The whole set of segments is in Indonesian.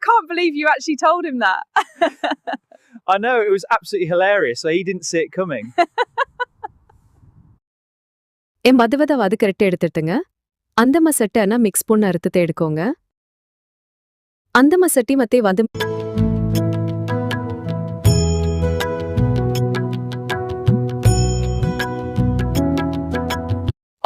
can't believe you actually told him that. I know, it was absolutely hilarious. So he didn't see it coming. ಎಂಬದವದ ಕರೆಕ್ಟ್ எடுத்துட்டுங்க ಅಂದಮ ಸಟ್ಟನ ಮಿಕ್ಸ್ ಪುಣ್ಣ ಅರ್ಥತೆ எடுக்கோங்க ಅಂದಮ ಸಟ್ಟಿ ಮತ್ತೆ ಒಂದು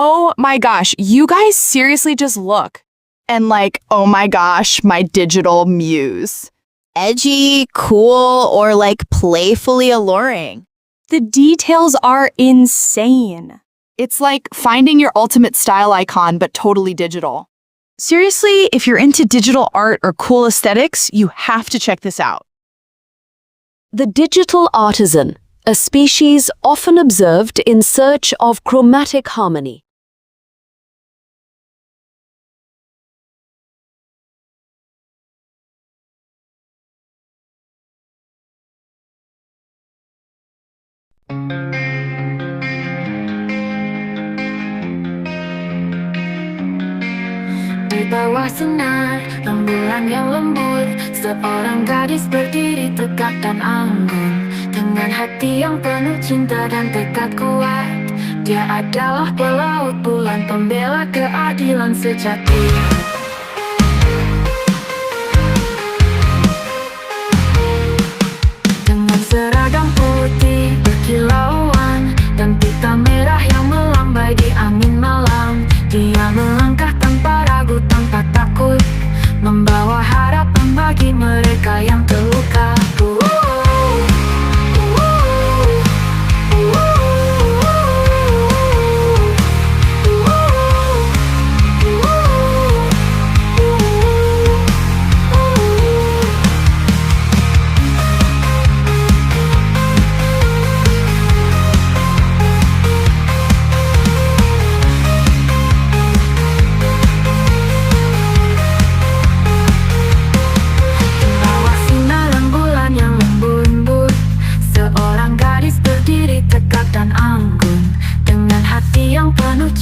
Oh my gosh, you guys seriously just look. And like, oh my gosh, my digital muse. Edgy, cool, or like playfully alluring. The details are insane. It's like finding your ultimate style icon, but totally digital. Seriously, if you're into digital art or cool aesthetics, you have to check this out. The digital artisan, a species often observed in search of chromatic harmony. Di bawah sinar rembulan yang lembut, seorang gadis berdiri tegak dan anggun. Dengan hati yang penuh cinta dan tekad kuat, dia adalah pelaut bulan, pembela keadilan sejati. Dengan seragam putih berkilauan dan pita merah yang melambai di angin malam, dia melangkah tanpa ragu, tanpa takut, membawa harapan bagi mereka yang terluka.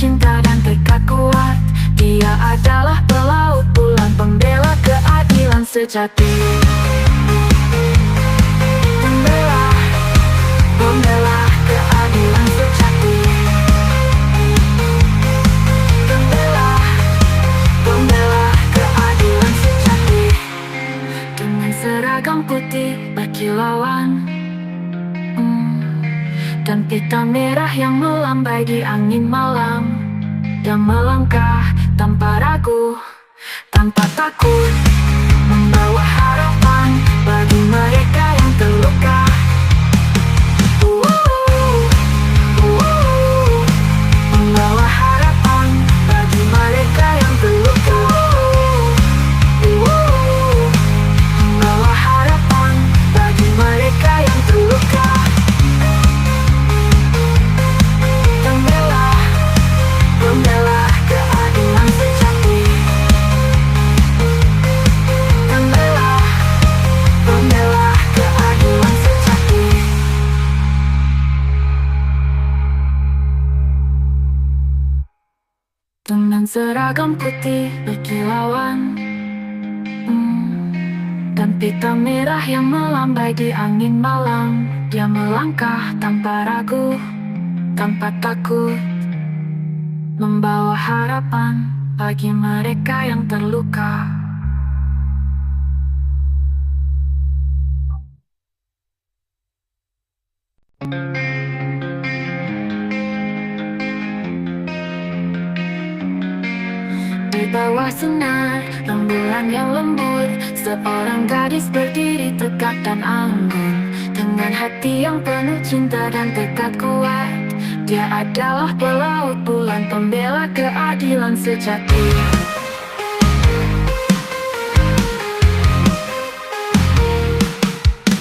Cinta dan tekad kuat, dia adalah pelaut bulan, pembela keadilan sejati. Pembela, pembela keadilan sejati. Pembela, pembela keadilan sejati. Dengan seragam putih berkilauan dan pita merah yang melambai di angin malam, dia melangkah tanpa ragu, tanpa takut, membawa harapan bagi mereka yang terluka. Membawa harapan bagi mereka yang terluka. Membawa harapan bagi mereka yang terluka. Pembela keadilan sejati. Pembela, pembela keadilan sejati. Dengan seragam putih berkilauan dan pita merah yang melambai di angin malam, dia melangkah tanpa ragu, tanpa takut, membawa harapan bagi mereka yang terluka. Di bawah sinar rembulan yang lembut, seorang gadis berdiri tegak dan anggun. Dengan hati yang penuh cinta dan tekad kuat, dia adalah pelaut bulan, pembela keadilan sejati.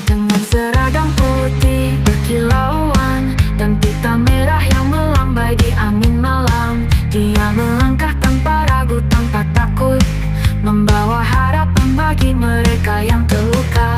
Dengan seragam putih berkilauan dan pita merah yang melambai di angin malam, dia melangkah tanpa ragu, tanpa takut, membawa harapan bagi mereka yang terluka.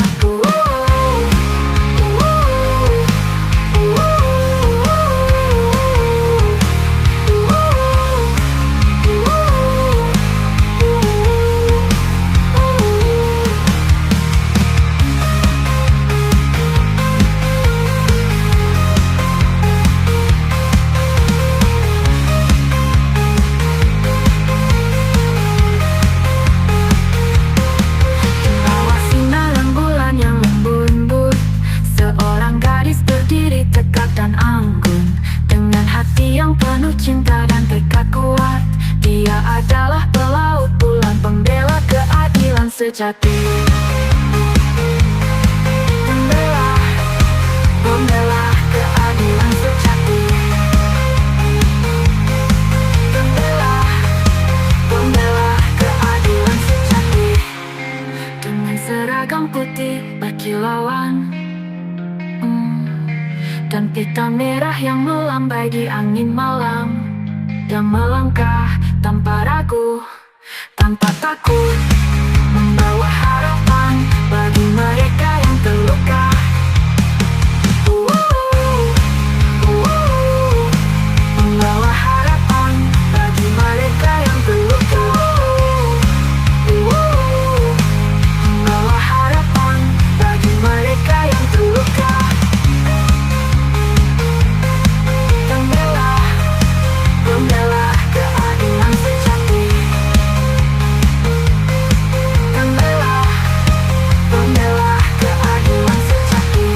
sejati. Membela keadilan sejati. Membela keadilan sejati. Dengan seragam putih berkilauan, dan pita merah yang melambai di angin malam. Dia melangkah tanpa ragu, tanpa takut, membawa harapan bagi mereka yang terluka. Membawa harapan bagi mereka yang terluka. Membawa harapan bagi mereka yang terluka. Membela keadilan sejati. Membela keadilan sejati.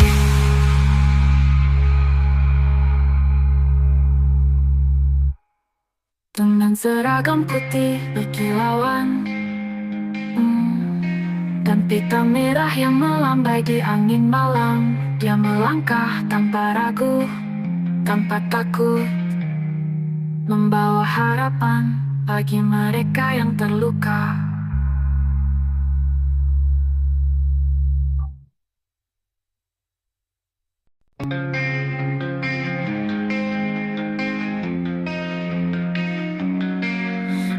Dengan seragam putih berkilauan, dan pita merah yang melambai di angin malam. Dia melangkah tanpa ragu, tanpa takut, membawa harapan bagi mereka yang terluka.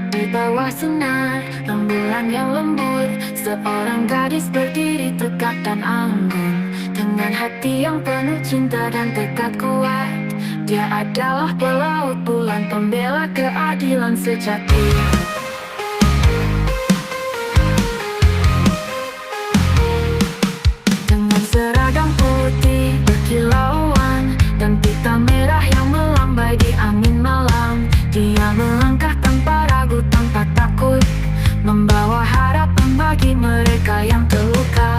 Di bawah sinar rembulan yang lembut, seorang gadis berdiri tegak dan anggun. Dengan hati yang penuh cinta dan tekad kuat, dia adalah pelaut bulan, pembela keadilan sejati. Dengan seragam putih berkilauan, dan pita merah yang melambai di angin malam. Dia melangkah tanpa ragu, tanpa takut, membawa harapan bagi mereka yang terluka.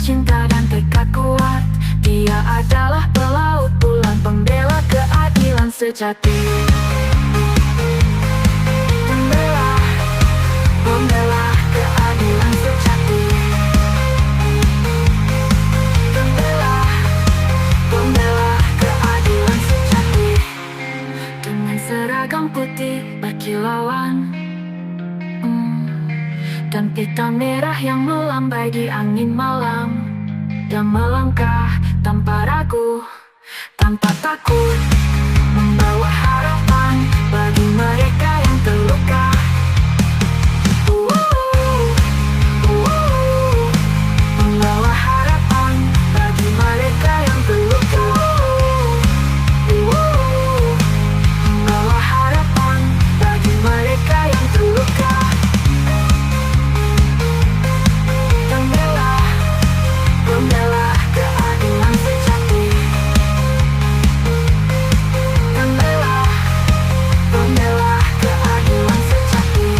Cinta dan tekad kuat, dia adalah pelaut bulan, pembela keadilan sejati. Membela keadilan sejati. Membela keadilan sejati. Dengan seragam putih berkilauan, dan pita merah yang melambai di angin malam. Dia melangkah tanpa ragu, tanpa takut, membawa harapan bagi mereka yang terluka. Membawa harapan bagi mereka yang terluka. Membawa harapan bagi mereka yang terluka. Membela keadilan sejati. Membela keadilan sejati.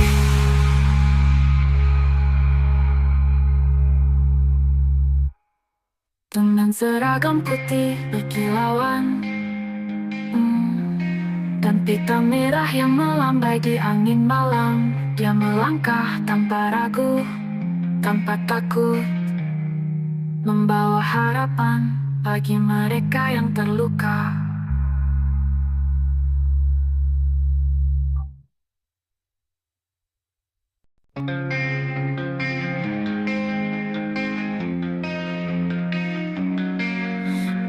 Dengan seragam putih berkilauan, dan pita merah yang melambai di angin malam. Dia melangkah tanpa ragu, tanpa takut, membawa harapan bagi mereka yang terluka.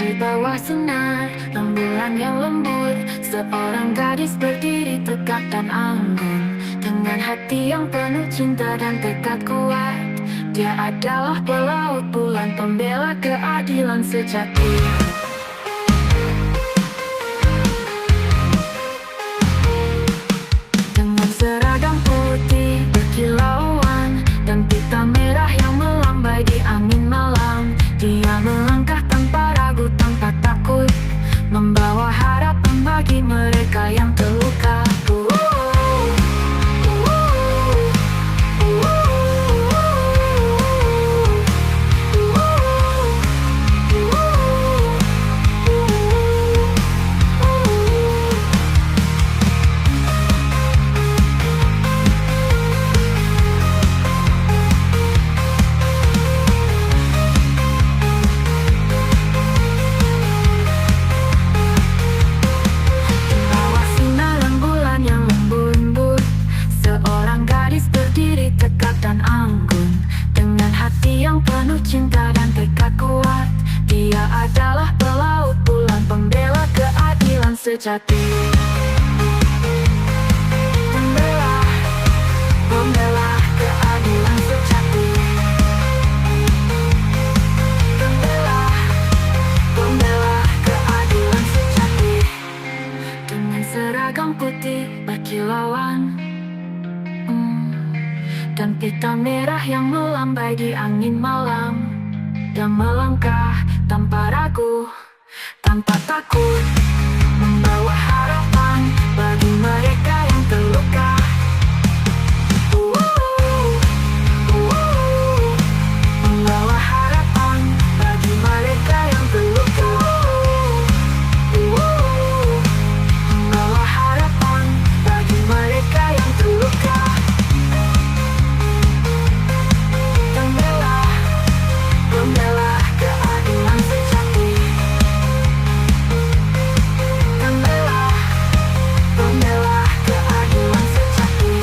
Di bawah sinar rembulan yang lembut, seorang gadis berdiri tegak dan anggun. Dengan hati yang penuh cinta dan tekad kuat, dia adalah pelaut bulan, pembela keadilan sejati. sejati. Membela keadilan sejati. Membela keadilan sejati. Dengan seragam putih berkilauan, dan pita merah yang melambai di angin malam. Dia melangkah tanpa ragu, tanpa takut, membawa harapan bagi mereka yang terluka. Membawa harapan bagi mereka yang terluka. Membawa harapan bagi mereka yang terluka. Membela keadilan sejati. Membela keadilan sejati.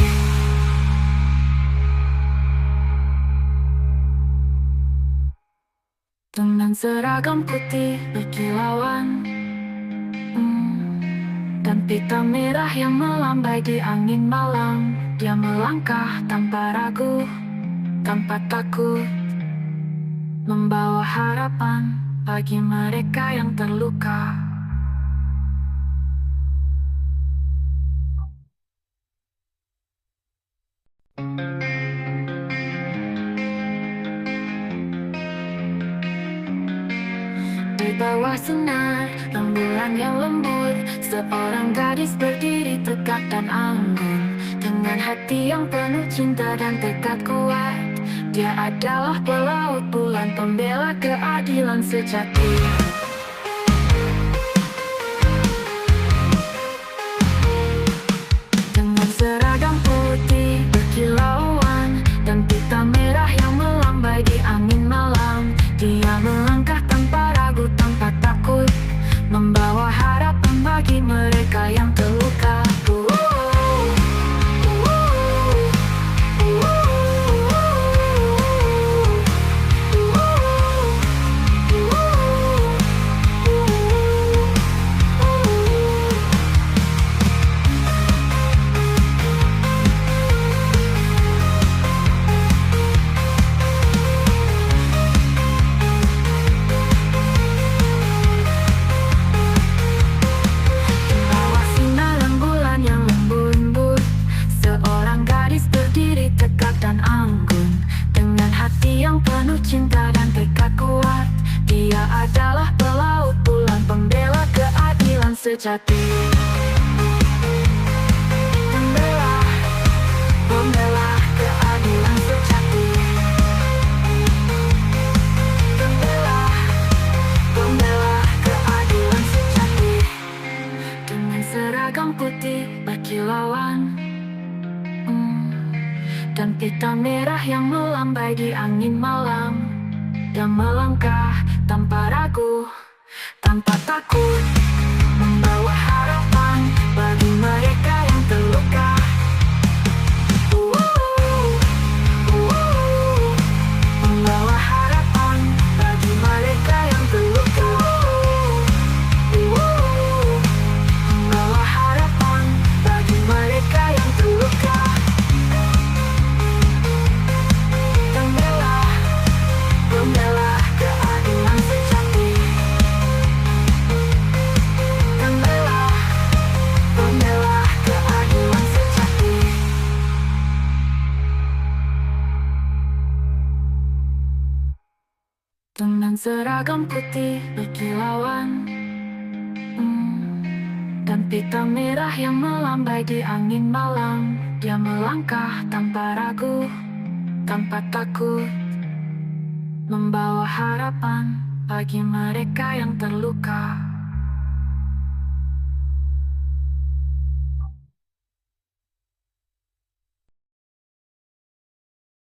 Dengan seragam putih berkilauan, dan pita merah yang melambai di angin malam. Dia melangkah tanpa ragu, tanpa takut, membawa harapan bagi mereka yang terluka. Di bawah sinar rembulan yang lembut, seorang gadis berdiri tegak dan anggun. Dengan hati yang penuh cinta dan tekad kuat, dia adalah pelaut bulan, pembela keadilan sejati. Dengan seragam putih berkilauan, dan pita merah yang melambai di angin malam. Dia melangkah tanpa ragu, tanpa takut, membawa harapan bagi mereka yang terluka. Cinta dan tekad kuat, dia adalah pelaut bulan, pembela keadilan sejati. Membela keadilan sejati. Membela keadilan sejati. Dengan seragam putih berkilauan, dan pita merah yang melambai di angin malam. Dia melangkah tanpa ragu, tanpa takut, membawa harapan bagi mereka yang terluka. Membawa harapan bagi mereka yang terluka. Membawa harapan bagi mereka yang terluka. Membela keadilan sejati. Membela keadilan sejati. Dengan seragam putih berkilauan, dan pita merah yang melambai di angin malam. Dia melangkah tanpa ragu, tanpa takut, membawa harapan bagi mereka yang terluka.